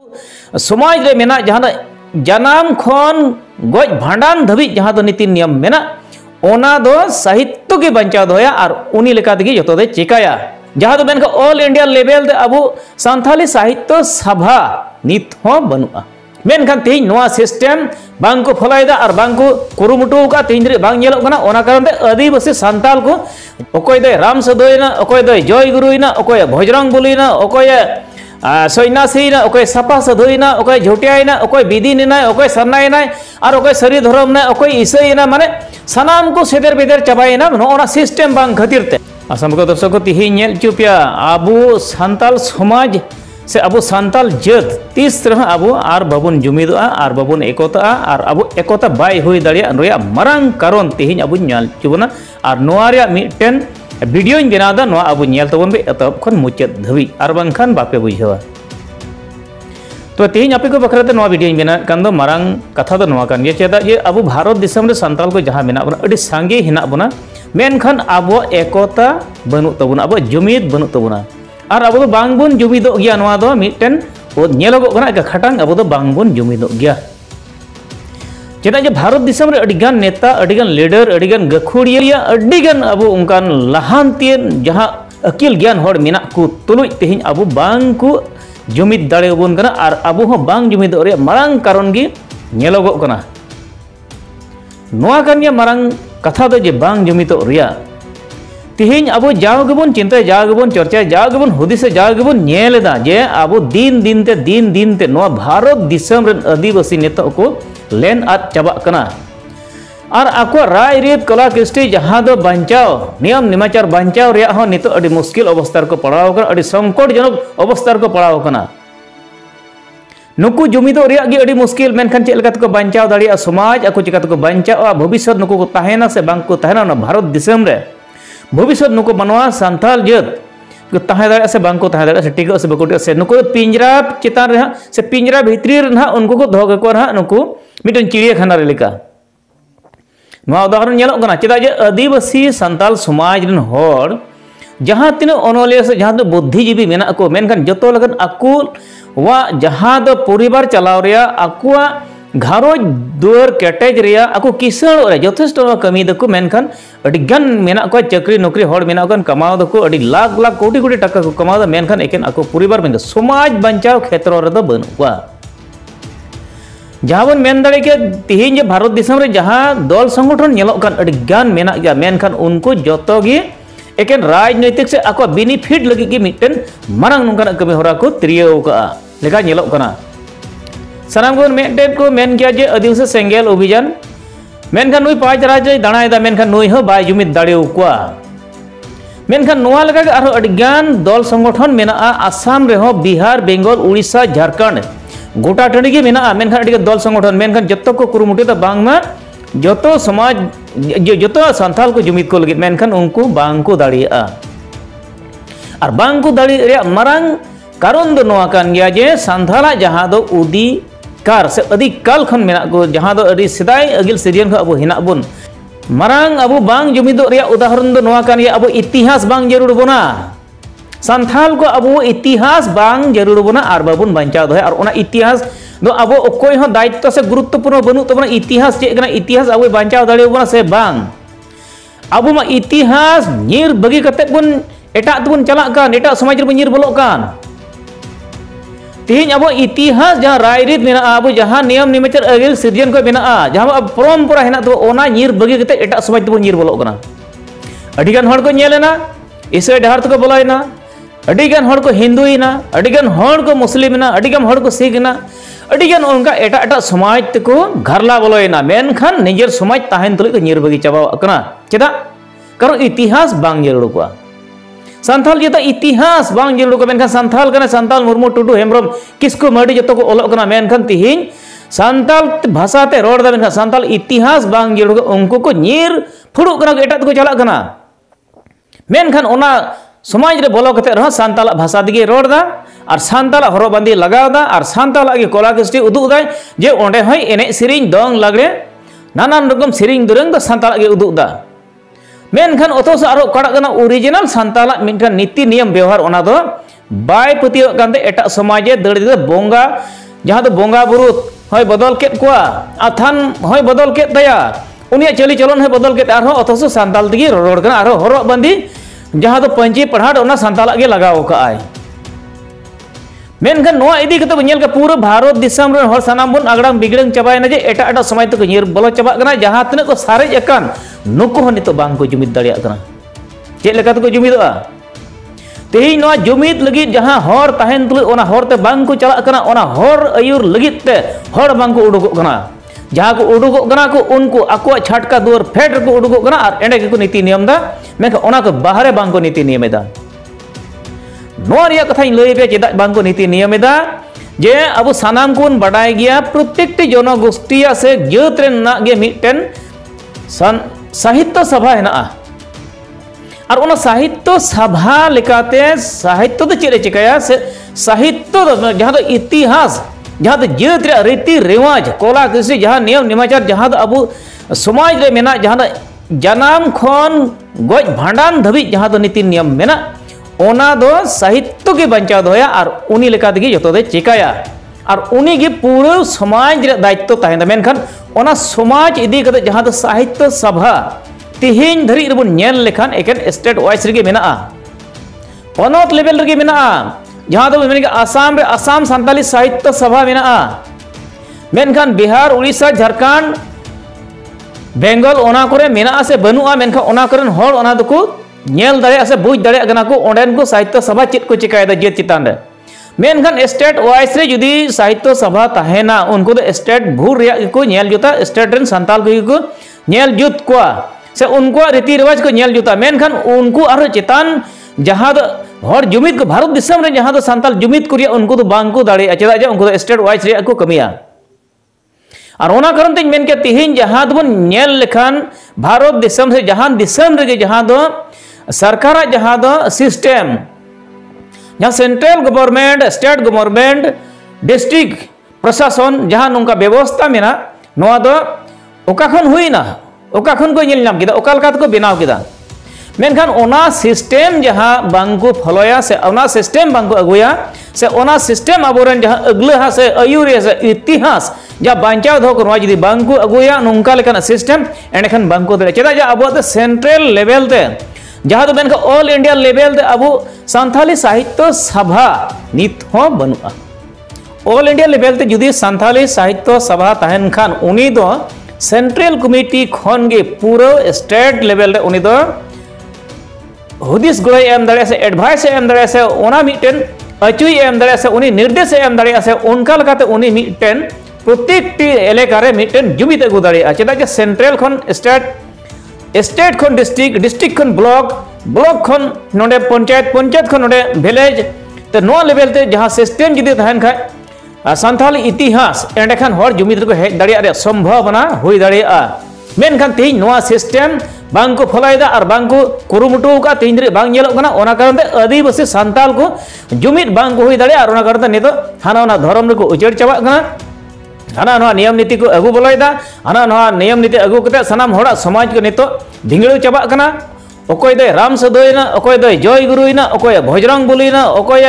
समाज रे मेना जहां जनाम खन गज भांडान धबी जहां दो नीति नियम मेना ओना दो साहित्य के बंचाव दोया और उनी लेका तेगे जतो दे चिकाया जहां दो मेनका ऑल इंडिया लेवल दे अबो सांथाली साहित्य सभा नित हो बनुआ मेनखान तेहिं नोआ सिस्टम बांग को फलायदा और बांग को कुरुमुटु का तेहिं रे बांग नेलोग कना ओना कारण ते आदिवासी सांताल को ओकोय दे राम सदोयना ओकोय दे जय गुरुइना ओकोय भजरंग बुलिना ओकोय सैनासीना ओकोय सापा सदोइना ओकोय झोटियाइना ओकोय बिदिनिना ओकोय सरनाइना और ओकोय सरी धर्मना ओकोय ईसाइना माने सनाम को सेदेर बेदेर चाबाइना नोना सिस्टम बांग खातिरते आसाम को दर्शक को तिहि नेल चुपिया आबो सांताल समाज से अब सांताल जात तीस तरह अब आर बाबुन जुमिदोआ आर बाबुन एकता और अब एकता बाय हुई दाड़िया रोया मरंग कारण तिहिं अब नेल चुबना और नोआ रे मिटन वीडियो बनादा नोआ अब नेल तबन बे एतब खन मुचाद धबी और बांखान बापे बुझावा तो तिहिं आपे को बखराते नोआ वीडियो बना कान दो मरंग कथा दो नोआ कान चेदा जे अब भारत दिसम रे सांताल को जहां मेना बना अडी सांगे हिना बना मेनखान अब एकता बनु तबना अब जुमिद बनु तबना और अब तो बांगबुन जुमिदो गया नोआ दो मिटन ओ नेलोगो कना खटांग अब तो बांगबुन जुमिदो गया चेदा जे भारत दिसम रे अडिगान नेता अडिगान लीडर अडिगान गखुड़िया अडिगान अब उनकान लहानतियन जहां अकिल ज्ञान होड़ मेना को तुलुज तेहिं अब बांग को जुमिद दाड़ेबुन कना और अब हो बांग जुमिदो रे मरंग कारण गे नेलोगो कना नोआ कानिया मरंग कथा दो जे बांग जुमिदो रिया तिहिं अब जागबुन चिंता जागबुन चर्चा जागबुन हुदिस जागबुन नेलेदा जे अब दिन दिन ते नोआ भारत दिसम रे आदिवासी नेता को लेन आद चाबा कना और आको राय रीत कला कृष्टि जहां दो बंचाव नियम निमाचार बंचाव रे हो नितो अडी मुश्किल अवस्था को पड़ाव कना अडी संकटजनक अवस्था को पड़ाव कना नुकु जुमिदो रे गे अडी मुश्किल मेनखान चेल को बंचाव दाड़िया समाज आको चिका को बंचाव भविष्य नुकु को तहेना से बांग को तहेना ना भारत दिसम रे भविष्य नुकु मनवा सांताल जात को तहे दाड़िया से बांग को तहे दाड़िया से टिको से बकुटिया से नुकु पिंजरा चितान रे से पिंजरा भितरी रे ना उनको को दोह को ना नुकु मिटन चिड़िया खाना रे लेका नोआ उदाहरण नेलोग कना चेदा जे आदिवासी सांताल समाज रन होड़ जहां तिना अनोलिया से जहां दो बुद्धिजीवी मेना को मेनखान जतो लगन अकु वा जहां दो परिवार चलाव रिया अकुआ घारोज दुआर केटेज रिया अकु किसाण रे यथेष्ट कमी दको मेनखान अडिगान मेना को चाकरी नौकरी होड़ मेना कन कमाव दको अडि लाख लाख कोटी कोटी टाका को कमाव दा मेनखान एकेन अकु परिवार मेन समाज बंचाव क्षेत्र रे दो बनुआ जहां बन मेन दाड़े के तिहिं जे भारत दिसम रे जहां दल संगठन नेलोग कान अडिगान मेना गया मेनखान उनको जतो गे एकेन राजनैतिक से अको बेनिफिट लगी के मिटन मरंग नोंकान कमी होरा को त्रियो का लेका नेलोग कना सनाम को मेटेन को मेन किया जे आदिवासी सेंगेल अभियान मेनखान नुई 5 राज्य दाणायदा मेनखान नुई हो बाय जुमिद दाड़ेउ कोआ मेनखान नोआ लगा आरो अडिगान दल संगठन मेना आसाम रे हो बिहार बेंगल उड़ीसा झारखंड गोटा टंडी के मेना मेनखान अडिगान दल संगठन मेनखान जत्तो को कुरुमुटी दा बांगमा जतो समाज जतो सांताल को जुमिद को लगी मेनखान उनको बांग को दाड़िया और बांग को दाड़ी रे मरंग कारण दो नोआ कान गया जे सांताला जहां दो उदी कार से अधिकाल खन मेना को जहां दो अडी सिदाय अगिल सिरियन को अब हिना बुन मरंग अब बांग जुमिदो रे उदाहरण दो नोआ कान गया अब इतिहास बांग जरूर बना सांताल को अब इतिहास बांग जरूर बना और बाबुन बंचाव दो और ओना इतिहास दो अब ओकोय हो दायित्व से गुरुत्वपूर्ण बनु तबना इतिहास चे कना इतिहास अब बंचाव दाड़े बना से बांग अब मा इतिहास नीर बगी कते बुन एटा तुन चला कान एटा समाज रे नीर बोलो कान तिहिं अब इतिहास जहां रायरीत मेना अब जहां नियम निमाचार अगिल सिरजन को मेना जहां अब परंपरा हेना तो ओना नीर बगी कते एटा समाज तबो नीर बोलो कना अडिगान हड़ को नेलेना ईसाई डहार तो को बोलायना अडिगान हड़ को हिंदुइना अडिगान हड़ को मुस्लिमना अडिगान हड़ को सिखना अडिगान उनका एटा एटा समाज तको घरला बोलोयना मेनखान निजेर समाज ताहेन तुलि को नीर बगी चाबा कना चेदा कारण इतिहास बांग जरूर को सांथाल जो इतिहास बांग जरूर को मेनखान सांथाल कना सांथाल मुर्मू टुडू हेम्ब्रम किसको मर्डी जो को ओलोग कना मेनखान तिहिं सांथाल भाषा ते रोड दा मेनखान सांथाल इतिहास बांग जरूर को उनको को नीर फुड़ू कना एटा को चला कना मेनखान ओना समाज रे बोलो कते रह सांथाल भाषा दिगे रोड दा और सांथाल हरो बांदी लगाव दा और सांथाल गे कला कृष्टि उदुग दाय जे ओंडे हय एने सिरिंग दंग लागले नानान रकम सिरिंग दुरंग दा सांथाल गे उदुग दा मेनखान अथस आरो कड़ा कना ओरिजिनल सांताला मिनखान नीति नियम व्यवहार ओना दो बाय पतियो कांते एटा समाजे दड़ बोंगा जहां दो बोंगा बुरु हय बदल केत कोआ आथान हय बदल केत दया उनिया चली चलन हय बदल केत आरो अथस सांताल तगी रोड कना आरो हरक बांदी जहां दो पंची पढ़ाड़ ओना सांताल गे लगाव काय मेनखान नोआ इदी कते बनेल के पूरा भारत दिसम रे हर सनाम बन आगड़ाम बिगड़ंग चबायना जे एटा एटा समाज तक निर बलो चबा कना जहां तने को सारे एकान नुको ह नितो बांग को जुमिद दाड़िया कना चेक लेका को जुमिदआ तेही नोआ जुमिद लगी जहां हर ताहेन तुल ओना हर ते बांग को चला कना ओना हर अयुर लगित ते हर बांग को उडुगो कना जहां को उडुगो कना को उनको आको छाटका दुर फेड को उडुगो कना और एंडे को नीति नियम दा मेका ओना को बाहरे बांग को नीति नियम दा नोआ रिया कथा लई पे चेदा बांग को नीति नियम दा जे अब सानाम कोन बडाय गया प्रत्येकटी जनगोष्ठिया से जात रे ना गे मिटन साहित्य सभा हेना और उन साहित्य सभा लेकाते साहित्य तो चेले चिकाया से साहित्य जहां तो इतिहास जहां तो जात रे रीति रिवाज कोला कृषि जहां नियम निमाचार जहां तो अब समाज रे मेना जहां जनाम खन गज भांडान धबी जहां तो नीति नियम मेना ओना दो साहित्य के बंचाव दोया और उनी लेका दिगे जतो दे चिकाया और उनी गे पूरा समाज रे दायित्व ताहेन मेनखान ओना समाज इदी कते जहां तो साहित्य सभा तिहिन धरी रेबुन नेल लेखान एकेन स्टेट वाइज रेगे मेना पनोत लेवल रेगे मेना जहां तो मेन के आसाम रे आसाम सांताली साहित्य सभा मेना मेनखान बिहार उड़ीसा झारखंड बेंगल ओना करे मेना से बनुआ मेनखान ओना करन हर ओना दको नेल दाड़े से बुझ दाड़े गना को ओंडेन को साहित्य सभा चेत को चिकायदा जेत चितान रे मेनखान स्टेट वाइज रे जुदी साहित्य सभा ताहेना उनको दो स्टेट भूर रिया को नेल जुता स्टेट रेन सांताल को नेल जुत कोआ से उनको रीति रिवाज को नेल जुता मेनखान उनको आरो चितान जहां दो हर जुमिद को भारत दिसम रे जहां दो सांताल जुमिद को रिया उनको दो बांग को दाड़े चेदा जे उनको स्टेट वाइज रिया को कमिया और ओना कारण तेज मेन के तिहिन जहां दो नेल लेखान भारत दिसम से जहां दिसम रे जहां दो सरकार जहां दो सिस्टम जहां central government state government district प्रशासन जहां नोंका व्यवस्था मेना नोआ दो ओका खन हुईना ओका खन को नेल नाम किदा ओका लका को बनाव किदा मेनखान ओना सिस्टम जहां बांगको फलोया से ओना सिस्टम बांगको अगुया से ओना सिस्टम आबोरन जहां अगला से अयुरे से इतिहास जा बांचाव दो को जदी बांगको अगुया नोंका लेकान सिस्टम एंडखान बांगको दे चेदा जा अबो सेंट्रल लेवल ते जहां तो मेनका ऑल इंडिया लेवल ते अब सांथाली साहित्य सभा नित हो बनुआ ऑल इंडिया लेवल ते जुदी सांथाली साहित्य सभा ताहेन खान उनी दो सेंट्रल कमिटी खन गे पूरा स्टेट लेवल रे उनी दो हुदिस गय एम दाड़े से एडवाइस एम दाड़े से ओना मिटेन अचुई एम दाड़े से उनी निर्देश एम दाड़े से उनका लगाते उनी मिटेन प्रत्येक टी एलेका रे मिटेन जुमित अगु दाड़े चेदा जे सेंट्रल खन स्टेट खन डिस्ट्रिक्ट डिस्ट्रिक्ट खन ब्लॉक ब्लॉक खन नोडे पंचायत पंचायत खन नोडे विलेज ते नो लेवल ते जहां सिस्टम जुदी तहन खाय सांथाली इतिहास एंडेखान हर जुमिद को हेज दाड़िया रे संभावना हुई दाड़िया मेनखान तेज नोआ सिस्टम बांग को फलायदा और बांग को कुरुमुटु का तेज रे बांग नेलो कना ओना कारण ते आदिवासी सांताल को जुमिद बांग को हुई दाड़िया और ओना कारण ते नितो हाना ओना धर्म रे को उजड़ चाबा कना हाना नोआ नियम नीति को अगु बोलायदा हाना नोआ नियम नीति अगु कते सनाम होड़ा समाज को नितो ढिंगड़ो चाबा कना ओकोय दे राम सदोयना ओकोय दे जय गुरुइना ओकोय भजरंग बुलिना ओकोय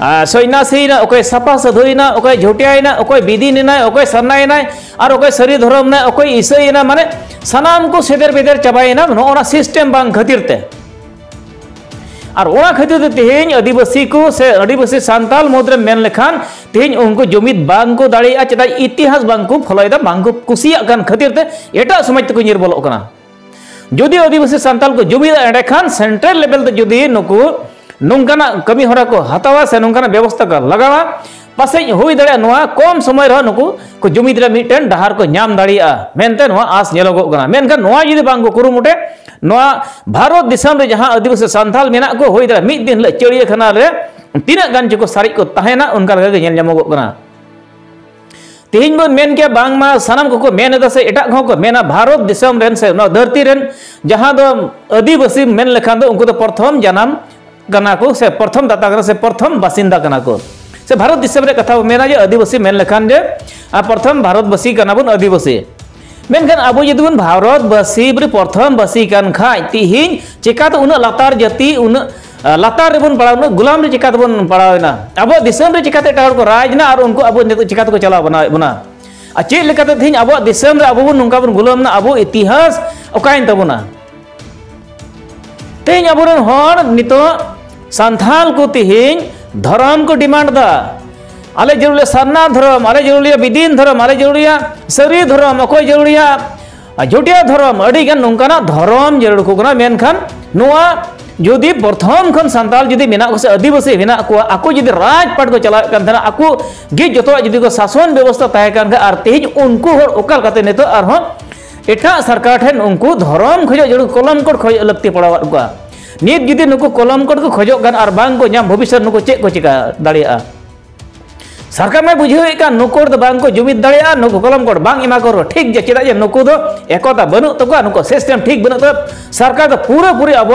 सन्यासीना ओकोय सापा सधोइना ओकोय झोटियाइना ओकोय बिदिना ओकोय सरनाइना और ओकोय सरी धर्म ना ओकोय ईसाइना माने सनाम को सेदर बेदर चाबाइना नोना सिस्टम बांग खातिरते और ओना खातिर ते तेहेन आदिवासी को से आदिवासी सांताल मुद्रे मेन लेखान तेहेन उनको जुमिद बांग को दाड़िया चेदा इतिहास बांग को फलोयदा बांग को कुसिया कान खातिर ते एटा समाज को निर्बलोग कना जुदी आदिवासी सांताल को जुमिद एंडेखान सेंट्रल लेवल ते जुदी नुकु नोंकाना कमी होरा को हतावा से नोंकाना व्यवस्था को लगावा पासे हुई दाड़िया नोआ कम समय रह नुकु को जुमिद रे मिटेन डहार को नाम दाड़िया मेनते नोआ आस नेलोगो कना मेनखान नोआ जुदी बांग को कुरुमुटे नोआ भारत दिसम रे जहां आदिवासी सांताल मेना को हुई दाड़िया मिद दिन चड़िया खाना रे तीना गान को सारी को ताहेना उनका लगे नेल जामोगो कना तेहिन बन मेन के बांग मा सनाम को मेन दा से एटा को मेना भारत दिसम रेन से नो धरती रेन जहां दो आदिवासी मेन लेखान दो उनको तो प्रथम जन्म कना को से प्रथम दाता कना से प्रथम बासिंदा कना को से भारत दिसम रे कथा मेना जे आदिवासी मेन लेखान जे प्रथम भारतवासी कना बन आदिवासी मेनखान अब जदि भारतवासी प्रथम बासी कान खाय तिहिन चिका तो उन लातार जाति उन latar rebon padauna gulam re cikat bon padauna abo disam re cikat eta ko rajna ar unku abo nitu cikat ko chala bana acil lekate thiñ abo disam re abo bon nungka bon gulam na abo itihas okain tabuna thiñ abo ren hor nito santhal ko thiñ dharam ko demand da ale jarulia sarna dharam ale jarulia bidin dharam ale jarulia sari dharam okoi jarulia jotia dharam adi gan nungkana dharam jarur ko kana menkhan noa jodi प्रथम खन संताल जदि मेना को से आदिवासी मेना को ako जदि राजपाट को चला kan thana aku ge joto जदि को शासन व्यवस्था ताहे kan ga ar tej unku hor okal kate neto ar ho eta sarkar ठेन unku धरम खोज जरूर कलम कोड खोज लगती पड़ावा को नित जदि नुको कलम कोड को खोजो kan ar bang को nyam भविष्य नुको चेक को चिका दाड़िया सरकार में बुझे का नुकोर दो बांग को जुमित दाड़िया नुको कलम कोड बांग इमा को ठीक जे चेदा जे नुको दो एकता बनु तो का नुको सिस्टम ठीक बनु तो सरकार तो पूरा पूरी अब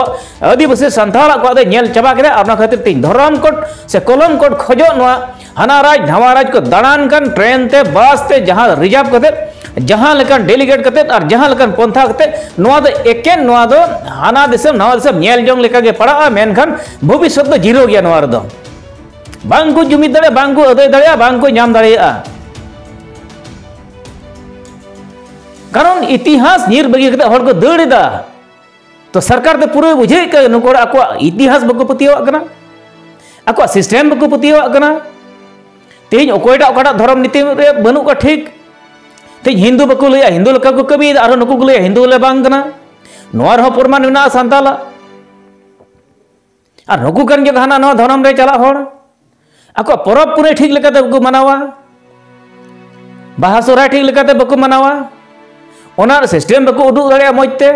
आदिवासी संथाल को दे नेल चबा के अपना खातिर तीन धरम कोड से कलम कोड खोजो नवा हाना राज धावा राज को दाड़ान kan ट्रेन ते बस ते जहां रिजर्व करते जहां लेकन डेलीगेट करते और जहां लेकन पंथा करते नवा दो एकेन नवा दो हाना दिसम नवा दिसम नेल जोंग लेका के पड़ा मेनखान भविष्य दो जीरो गया नवा दो बांग को जुमित दाड़े बांग को अदय दाड़े बांग को नाम दाड़े कारण इतिहास नीर बगी कते हर को दड़ दा तो सरकार ते पूरे बुझे के नुकोर ako इतिहास बको पतियो कना ako सिस्टम बको पतियो कना तेज ओकोयटा ओकाटा धर्म नीति रे बनु का ठीक तेज हिंदू बको लया हिंदू लका को कमी आरो नुको को लया हिंदू ले बांग कना नोर हो प्रमाण मेना संताला और नुको कन के हाना नो धर्म रे चला होड़ ako porab pune ठीक लेकाते बको मनावा बाहा सोरा ठीक लेकाते बको मनावा ओनार सिस्टम बको उदुग दाड़िया मजते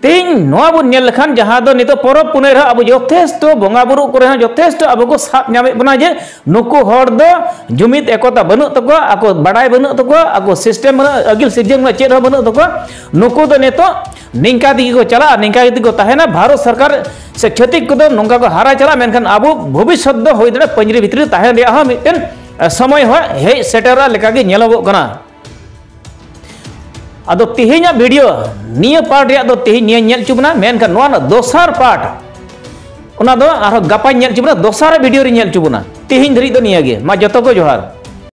तीन नोआ बन नेल लखान जहां दो नितो porab pune रा अब यथेष्ट बंगा बुरु करे यथेष्ट अब को साब नामे बना जे नुको हर दो जुमित एकता बनु तको ako बडाय बनु तको ako सिस्टम अगिल सिजन में चेद बनु तको नुको दो नितो निंका दिगी को चला निंका दिगी को ताहेना भारत सरकार से क्षतिक को नोंका को हारा चला मेनखान अब भविष्य दो होय दड़े पंजरी भितरी ताहेन रिया हा मिटेन समय हो हे सेटरा लेका गे नेलबो कना अदो तिहिना वीडियो निया पार्ट रिया दो तिहि निया नेल चुबना मेनखान नोआ ना दोसार पार्ट ओना दो आरो गापा नेल चुबना दोसार वीडियो रि नेल चुबना तिहिन धरि दो निया गे मा जतो को जोहार।